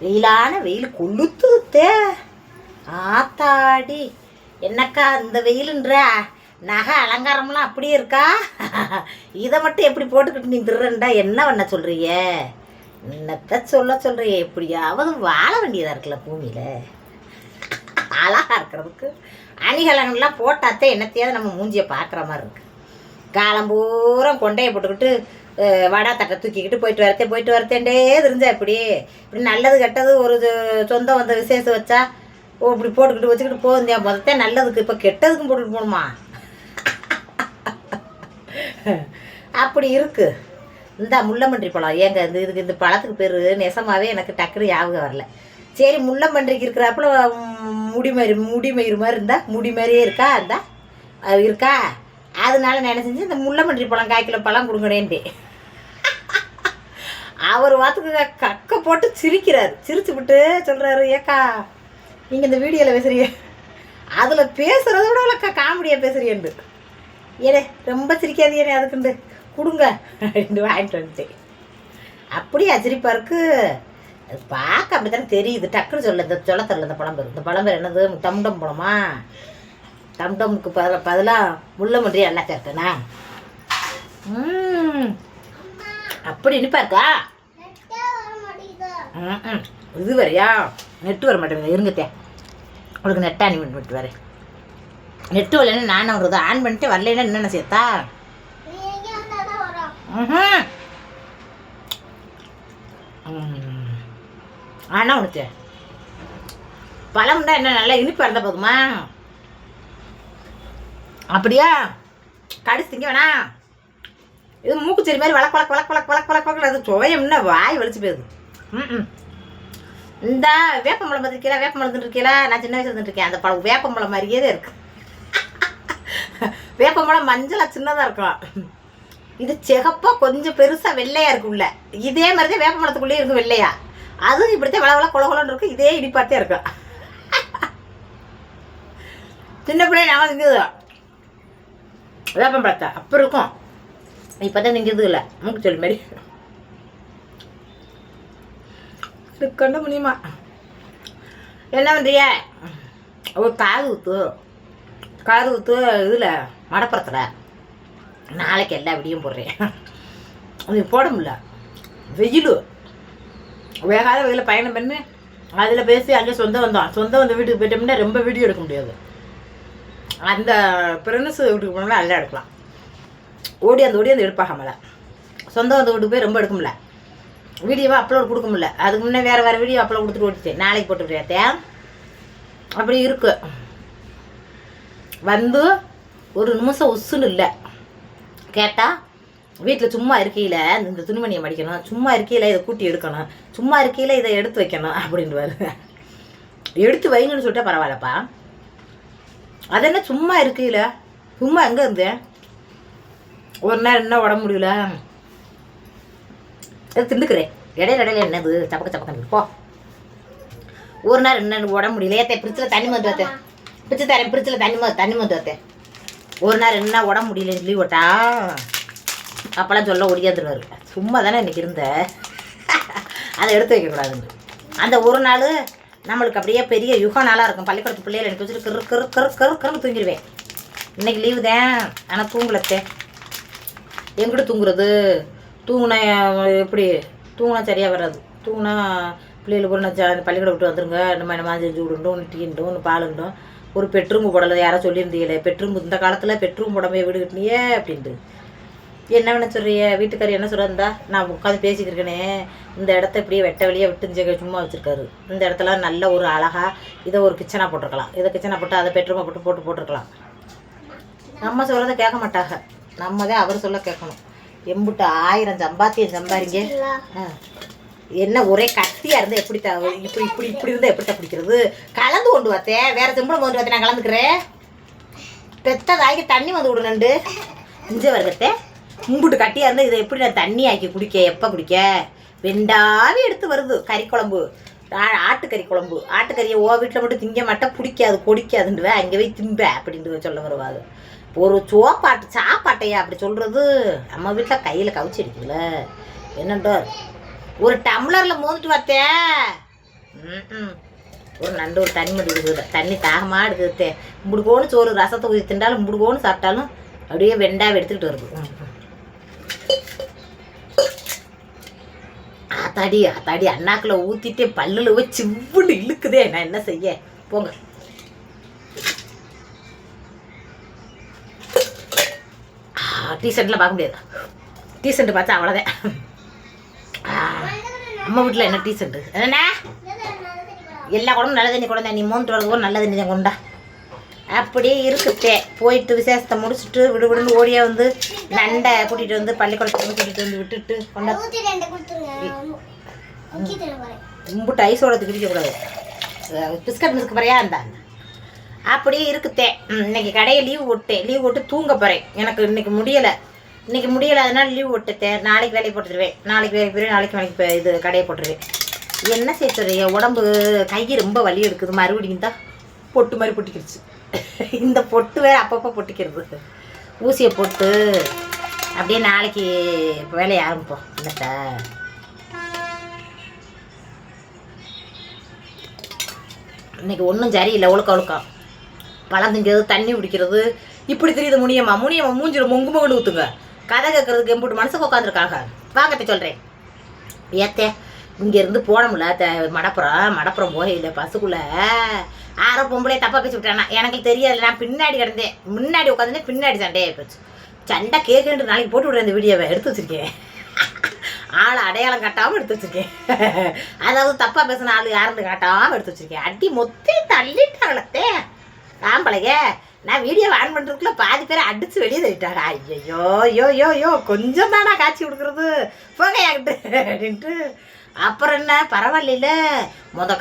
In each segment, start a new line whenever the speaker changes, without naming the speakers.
வெயிலான வெயில் கொளுத்துதே. ஆத்தாடி என்னக்கா இந்த வெயிலுன்ற நகை அலங்காரம்லாம் அப்படியே இருக்கா? இதை மட்டும் எப்படி போட்டுக்கிட்டு நீ திருறண்டா என்ன பண்ண சொல்கிறிய? என்னத்த சொல்கிறிய? எப்படியாவது வாழ வேண்டியதாக இருக்குல்ல பூமியில். அழகாக இருக்கிறதுக்கு அணிகலன்லாம் போட்டாத்தே என்னத்தையாவது நம்ம மூஞ்சியை பார்க்குற மாதிரி இருக்குது. காலம்பூரம் கொண்டையை போட்டுக்கிட்டு வடா தட்டை தூக்கிக்கிட்டு போயிட்டு வரத்தேண்டே தெரிஞ்சா இப்படி நல்லது கெட்டது ஒரு சொந்தம் வந்த விசேஷம் வச்சா இப்படி போட்டுக்கிட்டு வச்சுக்கிட்டு போகுந்தியா முதத்தே நல்லதுக்கு. இப்போ கெட்டதுக்கும் போட்டுட்டு போகணுமா? அப்படி இருக்குது. இந்த முள்ளம்பன்றி பழம் ஏங்க இந்த பழத்துக்கு பேர் நெசமாகவே எனக்கு டக்குனு ஞாபகம் வரல. சரி முள்ளம்பன்றிக்கு இருக்கிறாப்புல முடிமயிறு மாதிரி இருந்தால் முடி மாதிரியே இருக்கா இருக்கா, அதனால நினைச்சிச்சு இந்த முள்ளம்பன்றி பழம் 1 கிலோ பழம் கொடுங்கடேன்ட்டு அவர் வாத்துக்கு கக்க போட்டு சிரிக்கிறார். சிரிச்சு விட்டு சொல்கிறாரு, ஏக்கா நீங்கள் இந்த வீடியோவில் பேசுகிறீங்க, அதில் பேசுகிறதோட அவ்வளோக்கா காமெடியாக பேசுகிறீண்டு. ஏனே ரொம்ப சிரிக்காதீனே அதுக்குண்டு கொடுங்க அப்படின்னு வாங்கிட்டு வந்துட்டேன். அப்படியே சிரிப்பாக இருக்குது. அது பார்க்க அப்படி தானே தெரியுது. டக்குன்னு சொல்ல தரல இந்த பழம்பேர். இந்த பழம்பேர் என்னது? டம்டம் பழமா? டம்டமுக்கு பதிலாக முள்ளம்பன்றி எல்லாம் சேர்த்தேனா? அப்படி இனிப்பா இருக்கா? இது வரையா? நெட்டு வர மாட்டேங்க. இருங்கத்தே உங்களுக்கு நெட் ஆன் பண்ணிட்டு வரேன். நெட்டு வரலன்னா நானும் வருது. ஆன் பண்ணிட்டு வரலன்னா என்னென்ன சேர்த்தா? ஆனால் உனக்கு பழம்னா என்ன நல்லா இனிப்பாக இருந்தால் போதுமா? அப்படியா கடிச்சு திங்க வேணா? இது மூக்குச்செடி மாதிரி வளக்கு அது சுவையம்னா வாய் வலிச்சு போயிடுது. இந்த வேப்பம்பழம் பார்த்துருக்கீங்களா? வேப்பம்பழம் இருந்துருக்கீங்களா? நான் சின்ன வயசுல இருந்துருக்கேன். அந்த பழம் வேப்பம்பழம் மாதிரியே தான் இருக்கு. வேப்பம்பழம் மஞ்சளாக சின்னதாக இருக்கும். இது சிகப்பாக கொஞ்சம் பெருசாக வெள்ளையாக இருக்குல்ல. இதே மாதிரி தான் வேப்பம்பழத்துக்குள்ளேயே இருக்கும் வெள்ளையா. அதுவும் இப்படித்தான் வளவள கொலகொலன்னு இருக்கும். இதே இடிப்பாத்தே இருக்கும். சின்ன பிள்ளைய நான் திங்குது வேப்பம்பழத்தை அப்போ இருக்கும். இப்போ தான் திங்கிறது இல்லை. மூக்குச்சொல்லி மாரி கண்ட முடியுமா? என்ன பண்ணுறிய? ஒரு காது ஊற்று இதில் மடப்புறத்தில் நாளைக்கு எல்லா விடியும் போடுறேன். அது போட முடியல. வெயில் வேகாத வெயில பயணம் பண்ணி அதில் பேசி அங்கே சொந்த வந்த வீட்டுக்கு போயிட்டோம்னா ரொம்ப வீடியோ எடுக்க முடியாது. அந்த ஃப்ரெண்ட்ஸ் வீட்டுக்கு போனோம்னா எல்லாம் எடுக்கலாம். ஓடியாந்து எடுப்பாகமல. சொந்த வந்த வீட்டுக்கு போய் ரொம்ப எடுக்க முடியல. வீடியோவை அப்லோட் கொடுக்க முடியல. அதுக்கு முன்னே வேறு வீடியோ அப்லோட் கொடுத்துட்டு ஓடிட்டேன். நாளைக்கு போட்டு விடாத்தே அப்படி இருக்கு. வந்து ஒரு நிமிஷம் உசுன்னு இல்லை. கேட்டால் வீட்டில் சும்மா இருக்கையில் இந்த துணிமணியை மடிக்கணும், சும்மா இருக்கையில் இதை கூட்டி எடுக்கணும், சும்மா இருக்கையில் இதை எடுத்து வைக்கணும் அப்படின்ட்டு. எடுத்து வைங்கன்னு சொல்லிட்டா பரவாயில்லப்பா. அது என்ன சும்மா இருக்கையில்? சும்மா எங்கே இருந்தேன்? ஒரு நேரம் என்ன உடம்பு முடியல அது திண்டுக்கிறேன். இடையில என்னது சப்பக்க போ. ஒரு நேரம் என்ன உடம்பு முடியல. ஏற்ற பிரிட்சில் தண்ணி மந்து வைத்தேன். பிரிச்சு தரேன். பிரிட்சில் தண்ணி மந்து வைத்தேன். ஒரு நேரம் என்ன உடம்பு முடியல லீவ் விட்டா அப்போல்லாம் சொல்ல ஒடியாந்துருவாரு. சும்மா தானே இன்றைக்கி இருந்த அதை எடுத்து வைக்கக்கூடாதுன்னு. அந்த ஒரு நாள் நம்மளுக்கு அப்படியே பெரிய யுக நாளாக இருக்கும். பள்ளிக்கூடத்து பிள்ளைகள் எனக்கு வச்சுட்டு கரு தூங்கிடுவேன். இன்றைக்கி லீவு தான். ஆனால் தூங்கலத்தே. எங்கிட்ட தூங்குறது? தூங்குனா எப்படி? தூங்கினா சரியாக வராது. தூங்கினா பிள்ளைகளுக்கு ஒரு பள்ளிக்கூடம் விட்டு வந்துருங்க, நம்ம என்ன செஞ்சு விடுண்டோம், ஒன்று டீண்டும், ஒன்று பாலுண்டும். ஒரு பெட்ரூம் போடலை. யாரோ சொல்லியிருந்தீங்களே பெட்ரூம் இந்த காலத்தில் பெட்ரூம் போடாமே வீடு கட்டினியே அப்படின்ட்டு. என்ன வேணா சொல்கிறிய? வீட்டுக்காரி என்ன சொல்கிறா? நான் உட்காந்து பேசிக்கிருக்கேனே, இந்த இடத்த இப்படியே வெட்ட வெளியே விட்டு சும்மா வச்சுருக்காரு. இந்த இடத்துல நல்ல ஒரு அழகாக இதை ஒரு கிச்சனாக போட்டிருக்கலாம். இதை கிச்சனாக போட்டு அதை பெட்ரூமை போட்டுருக்கலாம். நம்ம சொல்கிறத கேட்க மாட்டாங்க. நம்ம தான் அவர் சொல்ல கேட்கணும். எம்பிட்டு 1000 சம்பாதிங்க. என்ன ஒரே கட்டியாக இருந்தால் எப்படி இப்படி இருந்தால் எப்படி பிடிக்கிறது? கலந்து கொண்டு பார்த்தேன். வேறு செம்பளம் கொண்டு பார்த்தேன். நான் கலந்துக்கிறேன். பெத்ததாக்கி தண்ணி வந்து விடுனண்டு இஞ்ச வருகத்தே. கும்பிட்டு கட்டியாக இருந்தால் இதை எப்படி நான் தண்ணி ஆக்கி குடிக்க? எப்போ குடிக்க? வெண்டாவே எடுத்து வருது கறி குழம்பு, ஆட்டுக்கறி குழம்பு. ஆட்டுக்கறியை வீட்டில் மட்டும் திங்க மாட்டேன், பிடிக்காது கொடிக்காதுன்னுவேன். அங்கே போய் திம்பேன் அப்படின்ட்டு சொல்ல வருவாங்க. ஒரு சாப்பாட்டையா அப்படி சொல்கிறது? நம்ம வீட்டில் கையில் கவிச்சு இருக்குதுல்ல. என்னண்டோ ஒரு டம்ளரில் மோந்துட்டு பார்த்தேன். ஒரு நண்டு ஒரு தண்ணி மட்டும் இருக்குது, தண்ணி தாகமாக எடுக்குது. முடுக்கோன்னு சோறு ரசத்தை ஊற்றி திண்டாலும் முடுக்கோன்னு சாப்பிட்டாலும் அப்படியே வெண்டாவை எடுத்துக்கிட்டு வருது. ஆத்தாடி அண்ணாக்கில் ஊற்றிட்டு பல்லில் போய் சிவ்வுண்டு இழுக்குதே. நான் என்ன செய்ய? போங்க. டீசெண்ட்லாம் பார்க்க முடியாது. டீசெண்ட் பார்த்தா அவ்வளோதான். அம்மா வீட்டில் என்ன டீசெண்ட்டு என்ன? எல்லா குடமும் நல்ல தண்ணி குழந்தை. நீ மூன்று வரது நல்ல தண்ணி தான் கொண்டா. அப்படியே இருக்குத்தே. போயிட்டு விசேஷத்தை முடிச்சுட்டு விடுவிடுன்னு ஓடியா வந்து நண்டை கூட்டிகிட்டு வந்து பள்ளிக்கூடத்துக்கு கூட்டிகிட்டு வந்து விட்டுட்டு கொண்டா. கும்பிட்டு ஐஸோட குடிக்கக்கூடாது. பிஸ்கட் மிஸ்க்கு போறியா? அந்த அப்படியே இருக்குத்தே. இன்னைக்கு கடையை லீவ் போட்டு தூங்க போகிறேன். எனக்கு இன்னைக்கு முடியலை. அதனால லீவ் விட்டுத்தேன். நாளைக்கு வேலையை போட்டுருவேன். நாளைக்கு வேலைக்கு இது கடையை போட்டுருவேன். என்ன சேர்த்துறிய? உடம்பு கை ரொம்ப வலி எடுக்குது. மறுபடியும் தான் பொட்டு மாதிரி பொட்டிக்கிடுச்சு. இந்த பொட்டு வேறு அப்பப்போ பொட்டிக்கிறது. ஊசியை போட்டு அப்படியே நாளைக்கு வேலையை ஆரம்பிப்போம். என்னத்த இன்னைக்கு ஒன்றும் சரியில்லை. ஒழுக்கம் பழம் திங்கிறது, தண்ணி குடிக்கிறது, இப்படி தெரியுது. முனியம்மா மூஞ்சில் மொங்கு ஊற்றுங்க. கதை கேட்கறதுக்கு எம்பிட்டு மனசுக்கு உட்காந்துருக்காங்க. வாங்கத்தை சொல்கிறேன். ஏத்தே இங்கேருந்து போனோம்ல மடப்புறம் போகையில் பஸ்ஸுக்குள்ளே ஆரோ பொம்பளையை தப்பாக பேசி விட்டானா? எனக்கு தெரியாது. நான் பின்னாடி கிடந்தேன். முன்னாடி உட்காந்துட்டேன். பின்னாடி சண்டையாக போச்சு. சண்டை கேட்குன்ட்டு நாளைக்கு போட்டு விடுறேன். இந்த வீடியோவை எடுத்து வச்சுருக்கேன். ஆளை அடையாளம் காட்டாமல் எடுத்து வச்சுருக்கேன். அதாவது தப்பாக பேசின ஆள் யாருன்னு காட்டாமல் எடுத்து வச்சுருக்கேன். அடி மொத்தம் தள்ளிட்டாங்களே ஆம்பளைங்க. நான் வீடியோ ஆன் பண்ணுறதுக்குள்ள பாதி பேரை அடித்து வெளியே தள்ளிட்டாங்க. ஐயோ கொஞ்சம் தானா காட்சி கொடுக்குறது, போங்க என்கிட்ட அப்படின்ட்டு. அப்புறம் என்ன பரவாயில்ல.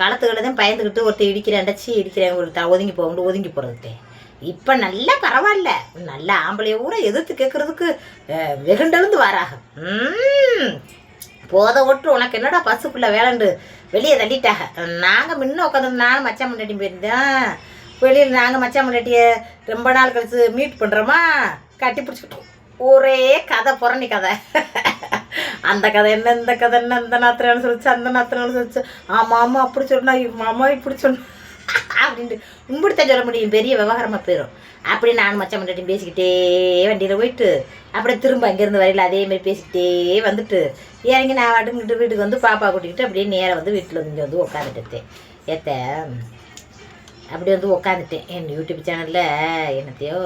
காலத்துக்களில் தான் பயந்துக்கிட்டு ஒருத்தர் இடிக்கிறேன் ஒரு ஒதுங்கி போகிறதுக்கு. இப்போ நல்லா பரவாயில்ல. நல்ல ஆம்பளைய ஊரை எதிர்த்து கேட்குறதுக்கு வெகுண்டெழுந்து வாராக. போதை ஒட்டு உனக்கு என்னடா பஸ்ஸுக்குள்ளே வேலைண்டு வெளியே தள்ளிட்டாங்க. நாங்கள் முன்ன உட்காந்து நானும் மச்சான் முன்னாடி போயிருந்தேன். வெளியில் நாங்கள் மச்சான் முன்னாடியே ரொம்ப நாள் கழிச்சு மீட் பண்ணுறோமா, கட்டி பிடிச்சிக்கிட்டோம். ஒரே கதை, புறணி கதை. அந்த கதை என்ன, இந்த கதை என்ன, அந்த நாத்திரம் சொல்லிச்சு, அந்த நாத்திரம் சொல்லிச்சு. ஆமாம் அப்படி சொன்னா, மாமா இப்படி சொன்னா அப்படின்ட்டு இப்படித்தான் சொல்ல முடியும். பெரிய விவகாரமாக போயிடும். அப்படி நான் மச்சான் முன்னாடி பேசிக்கிட்டே வண்டியில் போயிட்டு அப்படியே திரும்ப அங்கேருந்து வரையில் அதேமாதிரி பேசிக்கிட்டே வந்துட்டு இறங்கி நான் வாட்டுக்கிட்டு வீட்டுக்கு வந்து பாப்பா கூட்டிக்கிட்டு அப்படியே நேராக வந்து வீட்டில் இங்கே வந்து உட்காந்துட்டேன். அப்படி வந்து உட்காந்துட்டேன். என் யூடியூப் சேனலில் என்னத்தையோ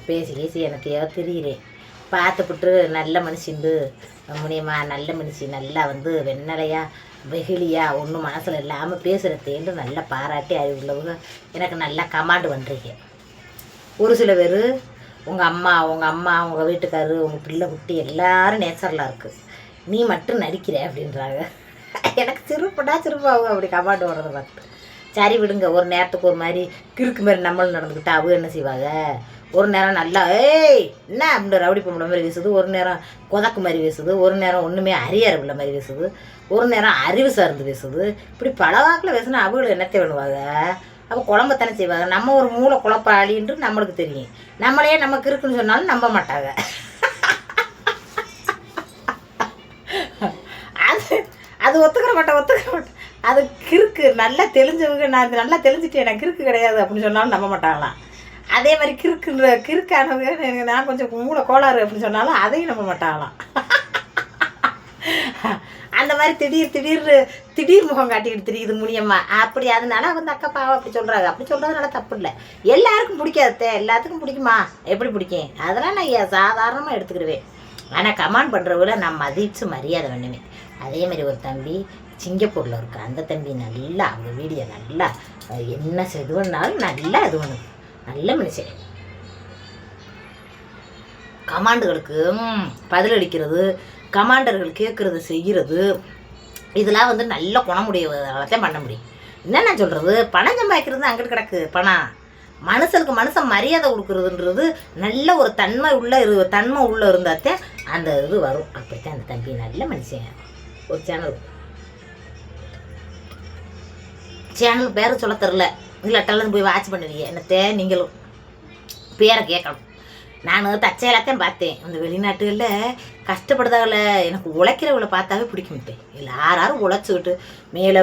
பேசி என்னத்தையோ திரியிறேன். பார்த்துப்புட்டு நல்ல மனுஷிண்டு முனியம்மா, நல்ல மனுஷி, நல்லா வந்து வெண்ணலையா வெகுளியா ஒன்றும் மனசில் இல்லாமல் பேசுகிறதேன்னு நல்லா பாராட்டி அறிவுள்ளவங்க எனக்கு நல்லா கமாண்டு பண்ணுறீங்க. ஒரு சில பேர் உங்கள் அம்மா உங்கள் வீட்டுக்காரு, உங்கள் பிள்ளை குட்டி எல்லோரும் நேச்சரலாக இருக்குது, நீ மட்டும் நடிக்கிற அப்படின்றாங்க. எனக்கு சிரிப்பாகும் அப்படி கமாண்டு வர்றதை பார்த்து. சரி விடுங்க. ஒரு நேரத்துக்கு ஒரு மாதிரி கிறுக்கு மாதிரி நம்மளும் நடந்துக்கிட்டா அவங்க என்ன செய்வாங்க? ஒரு நேரம் நல்லா என்ன அப்படின்னு ரவுடி பொம்பளை மாதிரி வீசுது, ஒரு நேரம் கொதக்கு மாதிரி வீசுது, ஒரு நேரம் ஒன்றுமே அறியாறு பிள்ளை மாதிரி வீசுது, ஒரு நேரம் அறிவு சார்ந்து வீசுது. இப்படி பல வாக்கில் வீசுனா அவங்களும் என்னத்தை பண்ணுவாங்க? அவள் குழம்பத்தானே செய்வாங்க. நம்ம ஒரு மூளை குழப்பாளின்று நம்மளுக்கு தெரியும். நம்மளே நம்ம கிறுக்குன்னு சொன்னாலும் நம்ப மாட்டாங்க. அது ஒத்துக்கிற மாட்டேன். அது கிறுக்கு நல்லா தெளிஞ்சவங்க. நான் நல்லா தெளிஞ்சிட்டேன், நான் கிறுக்கு கிடையாது அப்படின்னு சொன்னாலும் நம்ப மாட்டாங்களாம். அதே மாதிரி கிறுக்கானவங்க நான் கொஞ்சம் மூளை கோளாறு அப்படின்னு சொன்னாலும் அதையும் நம்ப மாட்டாங்களாம். அந்த மாதிரி திடீர் முகம் காட்டிக்கிட்டு தெரியுது முனியம்மா. அப்படி அதனால வந்து அக்கா பாவம் அப்படி சொல்கிறாங்க. அப்படி சொல்கிறதுனால தப்பு இல்லை. எல்லாருக்கும் பிடிக்காது, எல்லாத்துக்கும் பிடிக்குமா? எப்படி பிடிக்கும்? அதெல்லாம் நான் சாதாரணமாக எடுத்துக்கிடுவேன். ஆனால் கமெண்ட் பண்ணுறவங்கள நான் மதித்து மரியாதை பண்ணுவேன். அதே மாதிரி ஒரு தம்பி சிங்கப்பூரில் இருக்கு. அந்த தம்பி நல்லா அவங்க வீடியோ நல்லா என்ன இதுவனாலும் நல்லா இது பண்ணும். நல்ல மனுஷன். கமாண்டுகளுக்கு பதிலளிக்கிறது, கமாண்டர்கள் கேட்குறது செய்கிறது, இதெல்லாம் வந்து நல்ல குணமுடையதான் பண்ண முடியும். என்ன நான் சொல்கிறது? பணம் சம்பாதிக்கிறது அங்கிட்டு கிடக்கு. பணம் மனுஷனுக்கு மனுஷன் மரியாதை கொடுக்குறதுன்றது நல்ல ஒரு தன்மை உள்ள இருந்தாத்தே அந்த இது வரும். அப்படித்தான் அந்த தம்பி நல்ல மனுஷன். ஒரு சேனல் பேரை சொல்ல தெரில, இல்லாட்டெல்லாம் போய் வாட்ச் பண்ணுவீங்க. என்னத்தே நீங்களும் பேரை கேட்கணும். நான் தச்சையிலத்தான் பார்த்தேன். அந்த வெளிநாட்டுகளில் கஷ்டப்படுதாகல. எனக்கு உழைக்கிறவங்களை பார்த்தாவே பிடிக்கும்ட்டே. எல்லாரும் உழைச்சிக்கிட்டு மேலே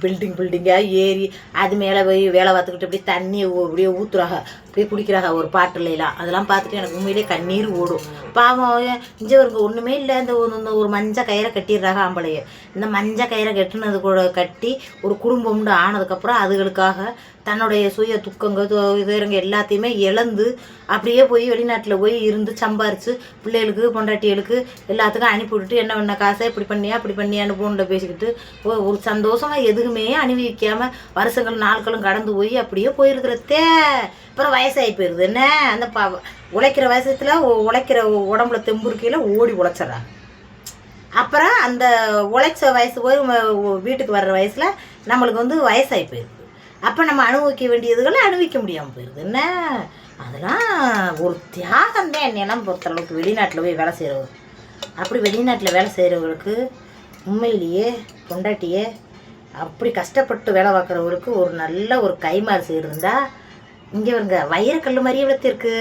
பில்டிங்காக ஏறி அது மேலே போய் வேலை பார்த்துக்கிட்டு அப்படியே தண்ணியை அப்படியே ஊற்றுறாங்க, அப்படியே குடிக்கிறாங்க ஒரு பாட்டிலாம். அதெல்லாம் பார்த்துட்டு எனக்கு உண்மையிலே கண்ணீர் ஓடும். பாவம் இங்கே ஒரு ஒன்றுமே இல்லை. இந்த ஒரு மஞ்சள் கயிறை கட்டிடுறாங்க ஆம்பளைய. இந்த மஞ்சள் கயிறை கட்டினது கூட கட்டி ஒரு குடும்பம்னு ஆனதுக்கப்புறம் அதுகளுக்காக தன்னுடைய சுய துக்கங்கள் இதுங்க எல்லாத்தையுமே இழந்து அப்படியே போய் வெளிநாட்டில் போய் இருந்து சம்பாரித்து பிள்ளைகளுக்கு பொண்டாட்டிகளுக்கு எல்லாத்துக்கும் அனுப்பி விட்டுட்டு என்ன பண்ண காசை இப்படி பண்ணியா அப்படி பண்ணியான்னு ஃபோனில் பேசிக்கிட்டு ஒரு சந்தோஷமாக எதுக்குமே அனுபவிக்காமல் வருஷங்கள் நாட்களும் கடந்து போய் அப்படியே போயிருக்கிறதே. அப்புறம் வயசாகி போயிடுது. என்ன அந்த உழைக்கிற வயசத்தில் உழைக்கிற உடம்புல தெம்பு இருக்கையில் ஓடி உழைச்சிட்றாங்க. அப்புறம் அந்த உழைச்ச வயசு போய் வீட்டுக்கு வர்ற வயசில் நம்மளுக்கு வந்து வயசாகி போயிடுது. அப்போ நம்ம அனுபவிக்க வேண்டியதுகளை அனுபவிக்க முடியாமல் போயிடுது. என்ன அதெல்லாம் ஒரு தியாகம் தான் என்னெல்லாம் பொறுத்தளவுக்கு வெளிநாட்டில் போய் வேலை செய்கிறவங்க. அப்படி வெளிநாட்டில் வேலை செய்கிறவங்களுக்கு உண்மையிலேயே பொண்டாட்டியே அப்படி கஷ்டப்பட்டு வேலை பார்க்குறவங்களுக்கு ஒரு நல்ல ஒரு கைமாறு செய்யிருந்தா இங்கே வருங்க வைரக்கல் மாதிரியே வளர்த்திருக்கு.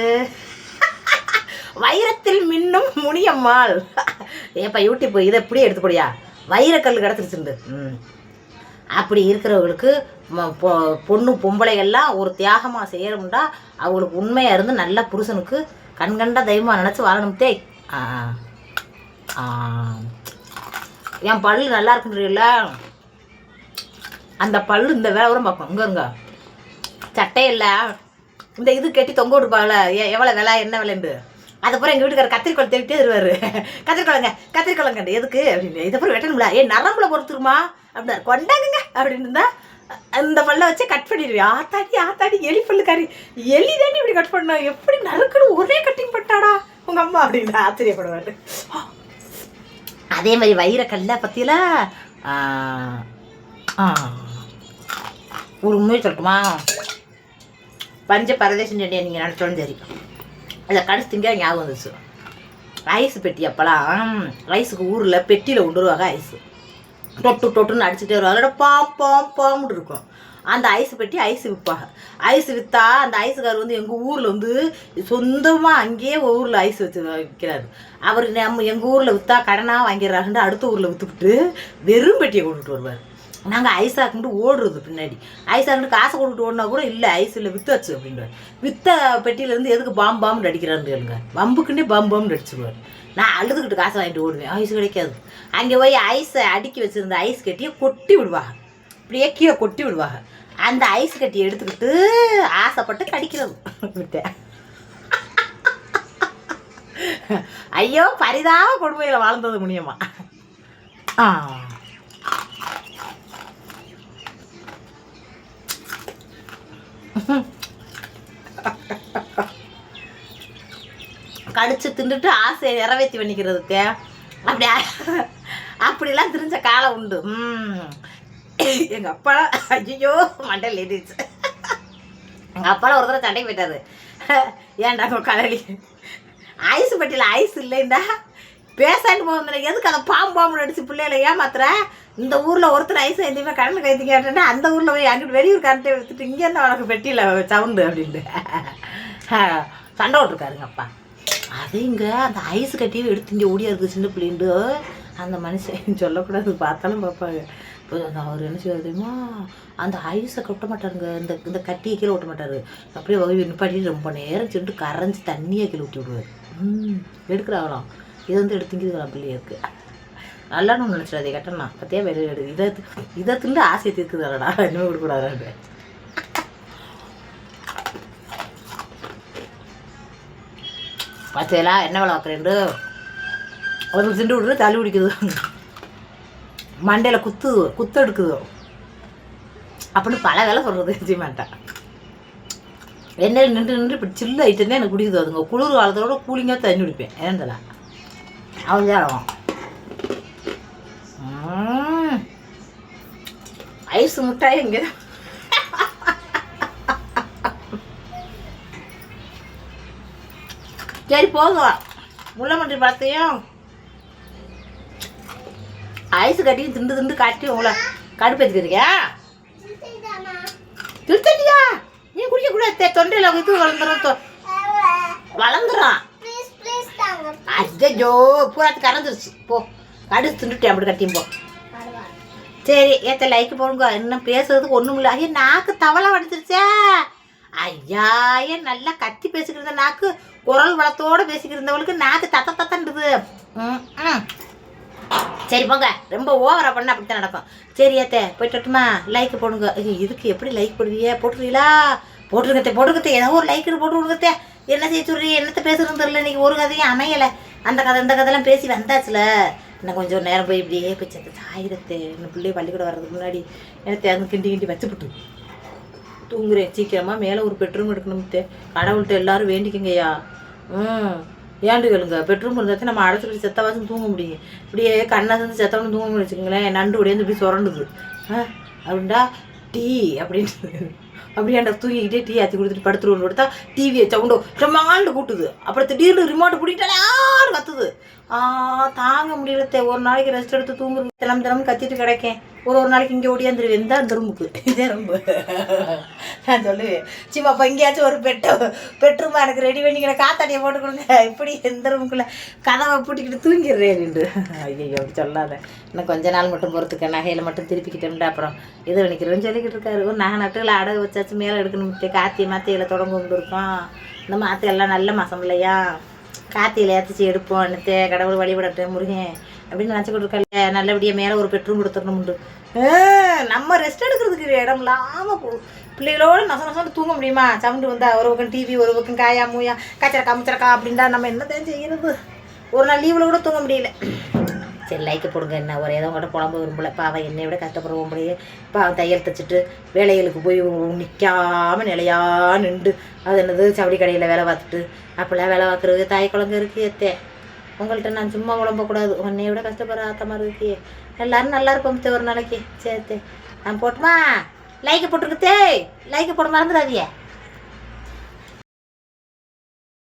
வைரத்தில் மின்னும் முனியம்மாள். ஏப்பா யூடியூப் இதை எப்படியே எடுத்து போடியா, வைரக்கல் கிடச்சிருச்சுண்டு. அப்படி இருக்கிறவங்களுக்கு பொண்ணு பொம்பளைகள்லாம் ஒரு தியாகமாக செய்யணும்டா அவங்களுக்கு உண்மையாக இருந்து நல்ல புருஷனுக்கு கண்கண்ட தெய்வமாக நினச்சி வாழணும்தே. என் பல்லு நல்லா இருக்குன்றீங்கள, அந்த பல்லு இந்த வேலை வரும் பார்க்கணும். இங்கே இருங்க சட்டையில் இந்த இது கட்டி தொங்க விட்டுப்பாங்கள, எவ்வளோ விலை என்ன விலைண்டு. அதுக்கப்புறம் எங்கள் வீட்டுக்கார கத்திரிக்கோளை தேடிட்டே வருவார். கத்திரிக்கோளங்கண்டு எதுக்கு அப்படின்னு. இதுக்கப்புறம் வெட்டணும்ல, நரம்புல பொறுத்துருமா அப்படின்னா கொண்டாங்க அப்படின்னு இருந்தால் அந்த பல்ல வச்சு கட் பண்ணிடுவேன். ஆத்தாடி எலி பல்லுக்காரி, எலி தானே இப்படி கட் பண்ண, எப்படி நறுக்குன்னு ஒரே கட்டிங் பண்ணிட்டாடா உங்கள் அம்மா அப்படின்னு ஆச்சரியப்படுவார். அதே மாதிரி வைரக்கல்ல பற்றியெல்லாம் ஒரு உண்மையை சொல்லட்டுமா, பஞ்ச பரதேசம் செடியை நீங்கள் நினச்சோன்னு சரி, அதை கடிச்சு திங்க ஞாபகம் வந்துச்சு. ஐஸ் பெட்டி அப்போலாம் ஐஸுக்கு ஊரில் பெட்டியில் கொண்டு வருவாங்க. ஐஸு தொட்டுன்னு அடிச்சுட்டே வருவாங்க. அதோட பாம்பு இருக்கும். அந்த ஐஸ் பெட்டி ஐஸ் விற்பாங்க. ஐஸ் விற்றா அந்த ஐஸுக்கார் வந்து எங்கள் ஊரில் வந்து சொந்தமாக அங்கேயே ஊரில் ஐஸ் வச்சு விற்கிறாரு. அவர் எங்கள் ஊரில் விற்றா கடனாக வாங்கிடுறாருன்னு அடுத்த ஊரில் விற்றுக்கிட்டு வெறும் பெட்டியை கொண்டுட்டு வருவார். நாங்கள் ஐஸ் ஆக்கிட்டு ஓடுறது பின்னாடி. ஐஸ் ஆக்கிட்டு காசை கொண்டுட்டு ஓடினா கூட இல்லை ஐஸ் இல்லை விற்றாச்சு அப்படின்றார். விற்ற பெட்டியிலேருந்து எதுக்கு பாம்பு அடிக்கிறான்னு கேளுங்க. பம்புக்குன்னே பாம்பு அடிச்சுடுவார். நான் அழுதுகிட்டு காசை வாங்கிட்டு ஓடுவேன். ஐஸ் கிடைக்காது. அங்கே போய் ஐஸை அடுக்கி வச்சுருந்த ஐஸ் கட்டியை கொட்டி விடுவாங்க. இப்படியே கீழே கொட்டி விடுவாங்க. அந்த ஐஸ் கட்டியை எடுத்துக்கிட்டு ஆசைப்பட்டு கடிக்கிறது விட்டேன். ஐயோ பரிதாப கொடுமையில் வாழ்ந்தது முடியுமா. கடிச்சு தின்னுட்டு ஆசையை நிறைவேற்றி பண்ணிக்கிறதுக்கு அப்படிலாம் தெரிஞ்ச காலம் உண்டு. எங்கள் அப்பா ஐயோ மண்டல் ஏறிடுச்சு. எங்கள் அப்பாலாம் ஒரு தடவை சண்டை போயிட்டாரு. ஏன்டா கடலி ஐஸ் பட்டியில் ஐஸ் இல்லைண்டா பேசாண்டு போகுதுல, எதுக்கு அதை பாம்பு அடிச்சு பிள்ளைகளை ஏமாத்துற. இந்த ஊரில் ஒருத்தர் ஐஸ் எதுவுமே கடல் கைத்து கேட்டேன்னா அந்த ஊரில் போய் அங்கிட்டு வெளியூர் கரண்ட்டை எடுத்துட்டு இங்கே என்ன உனக்கு பெட்டியில் சவுண்டு அப்படின்ட்டு சண்டை விட்டுருக்காருங்க அப்பா. அது இங்கே அந்த ஐஸ் கட்டியும் எடுத்து இங்கே ஓடியா இருக்குது சின்ன பிள்ளைண்டு. அந்த மனுஷன் சொல்லக்கூடாது, பார்த்தாலும் பார்ப்பாங்க. இப்போ அவர் என்ன செய்வார் தெரியுமா, அந்த ஐஸை கொட்ட மாட்டாருங்க, இந்த கட்டியை கீழே ஓட்ட மாட்டார். அப்படியே வகை நிப்பாட்டிட்டு ரொம்ப நேரம் சென்று கரைஞ்சி தண்ணியை கீழே ஊற்றி விடுவார். எடுக்கிறாங்களாம், இதை வந்து எடுத்துங்கிறதுலாம் பிள்ளைகளுக்கு நல்லா நம்ம நினச்சிடாதே கட்டணா பற்றியா வெளியே இதை திண்டு ஆசையை தீர்க்குதாடா இன்னும் கொடுக்கூடாது. பார்த்தியெல்லாம் என்ன வேலை பார்க்குறேன், ஒரு திண்டு விடுறது தள்ளி பிடிக்குது, மண்டையில் குத்து எடுக்குதோ அப்படின்னு பல வேலை சொல்கிறது செய்ய மாட்டேன். எண்ணெயில் நின்று இப்படி சில்லு ஐட்டம் தான் எனக்கு பிடிக்குது. அதுங்க குளிர் காலத்தோட கூலிங்காக தண்ணி குடிப்பேன். ஏன்டா அவ்வளோதான் ஐஸ் முட்டாய் எங்கே சரி போதும். முள்ளமன்றி பழத்தையும் ஐஸ் கட்டியும் திண்டு காட்டி உங்களை கடுப்பேற்றுக்கிறீங்க. திருத்தட்டியா நீ குடிக்க கூடாது, தொண்டையில் இது வளர்ந்துடும். ஐயோ பூராத்து கறந்துருச்சு போ கடுத்து தின்னுட்டேன் அப்படி கட்டியும் போ சரி ஏத்த லைக் போடுங்க இன்னும் பேசுறதுக்கு ஒன்றும் இல்லை ஐயா நாக்கு தவளை வடிச்சிருச்சே ஐயா ஏன் நல்லா கத்தி பேசிக்கிட்டு இருந்த நாக்கு குரல் வளத்தோடு பேசிக்கிட்டு இருந்தவளுக்கு நாக்கு தத்தன்றது சரி போங்க ரொம்ப ஓவரா பண்ண அப்படித்தான் நடக்கும் சரி ஏத்தே போயிட்டு வரட்டுமா லைக் போடுங்க இதுக்கு எப்படி லைக் போடுவீங்க போட்டுருவீங்களா போட்டுருக்கத்தே ஏதோ ஒரு லைக் போட்டு விடுங்கத்தே என்ன செய்ய சொல்றீ என்னத்த பேசுறதுன்னு தெரியல இன்னைக்கு ஒரு கதையும் அமையலை அந்த கதை இந்த கதைலாம் பேசி வந்தாச்சுல இன்னும் கொஞ்சம் நேரம் போய் இப்படியே போய் சேர்த்து சாயிரத்தே இன்னும் பிள்ளைய பள்ளிக்கூடம் வர்றதுக்கு முன்னாடி எனக்கு அந்த கிண்டி வச்சுப்புட்டு தூங்குறேன் சீக்கிரமாக மேலே ஒரு பெட்ரூம் எடுக்கணும்த்தே கடவுள்கிட்ட எல்லாரும் வேண்டிக்கங்கய்யா ஏண்டு கேளுங்க பெட்ரூம் இருந்தாச்சும் நம்ம அடைச்சிட்டு செத்தவாச்சும் தூங்க முடியும் இப்படியே கண்ணை சேர்ந்து செத்தவனு தூங்க முடியும் வச்சுக்கோங்களேன் நண்டு உடையந்து இப்படி சுரண்டுது அப்படின்டா டீ அப்படின்ட்டு அப்படியாண்டா தூங்கிக்கிட்டே டீ ஆற்றி கொடுத்துட்டு படுத்துருவோன்னு கொடுத்தா டிவியை சவுண்டோ ரொம்பாண்டு கூட்டுது அப்புறம் திடீர்னு ரிமோட்டை பிடிக்கிட்டாலும் கத்துது தாங்க முடியலத்தே ஒரு நாளைக்கு ரெஸ்ட் எடுத்து தூங்குறது தினமும் கத்திட்டு கிடைக்கேன் ஒரு நாளைக்கு இங்கே ஓடியாந்துருவேன் இந்த அந்த ரூமுக்கு இதே ரொம்ப நான் சொல்லுவேன் சிம்மாப்பா எங்கேயாச்சும் ஒரு பெட்ரூமா எனக்கு ரெடி பண்ணி காத்தாடியை போட்டு கொடுங்க இப்படி எந்த ரூமுக்குள்ளே கதவை பூட்டிக்கிட்டு தூங்கிடுறேன் அப்படின்ட்டு ஐயோ அப்படி சொல்லாத இன்னும் கொஞ்ச நாள் மட்டும் பொறுத்துக்க நகையில் மட்டும் திருப்பிக்கிட்டோம்டா அப்புறம் இது நினைக்கிறேன்னு சொல்லிக்கிட்டு இருக்காரு ஒரு நகை நட்டுகளை அடகு வச்சாச்சு மேலே எடுக்கணும் கார்த்திகை மாத்தையில் தொடங்க இருக்கோம் இந்த மாத்தையெல்லாம் நல்ல மாதம் இல்லையா கார்த்தியில் ஏற்றிச்சு எடுப்போம் என்னத்தே கடவுள் வழிபடட்டும் முருகன் அப்படின்னு நினச்சிக்கிட்டு இருக்கல நல்லபடியாக மேலே ஒரு பெட்ரூம் கொடுத்துடணும்ண்டு நம்ம ரெஸ்ட் எடுக்கிறதுக்கு இடம் இல்லாமல் பிள்ளைகளோடு நசன்னு தூங்க முடியுமா சவுண்டு வந்தா ஒரு பக்கம் டிவி ஒரு பக்கம் காயா மூயா கச்சரக்கா முச்சரக்கா அப்படின்டா நம்ம என்னத்தையும் செய்கிறது ஒரு நாள் லீவில் கூட தூங்க முடியல சரி லைக்கை போடுங்க என்ன ஒரு ஏதோ கூட புலம்பு விரும்பல பாவம் என்னை விட கஷ்டப்படுவோம் முடியே பாவம் தையல் தைச்சிட்டு வேலைகளுக்கு போய் நிற்காமல் நிலையா நின்று அது என்னது சவடி கடையில் வேலை பார்த்துட்டு அப்படிலாம் வேலை பார்க்குறது தாய் குழந்தை இருக்குது ஏத்தே உங்கள்கிட்ட நான் சும்மா குழம்பக்கூடாது உன்னைய விட கஷ்டப்படுற ஆத்த மாதிரி இருக்கே எல்லோரும் நல்லா இருப்போம் ஒரு நாளைக்கு சேர்த்தே நான் போட்டுமா லைக்கை போட்டுருக்கத்தே லைக்கை போட மறந்துடாதியே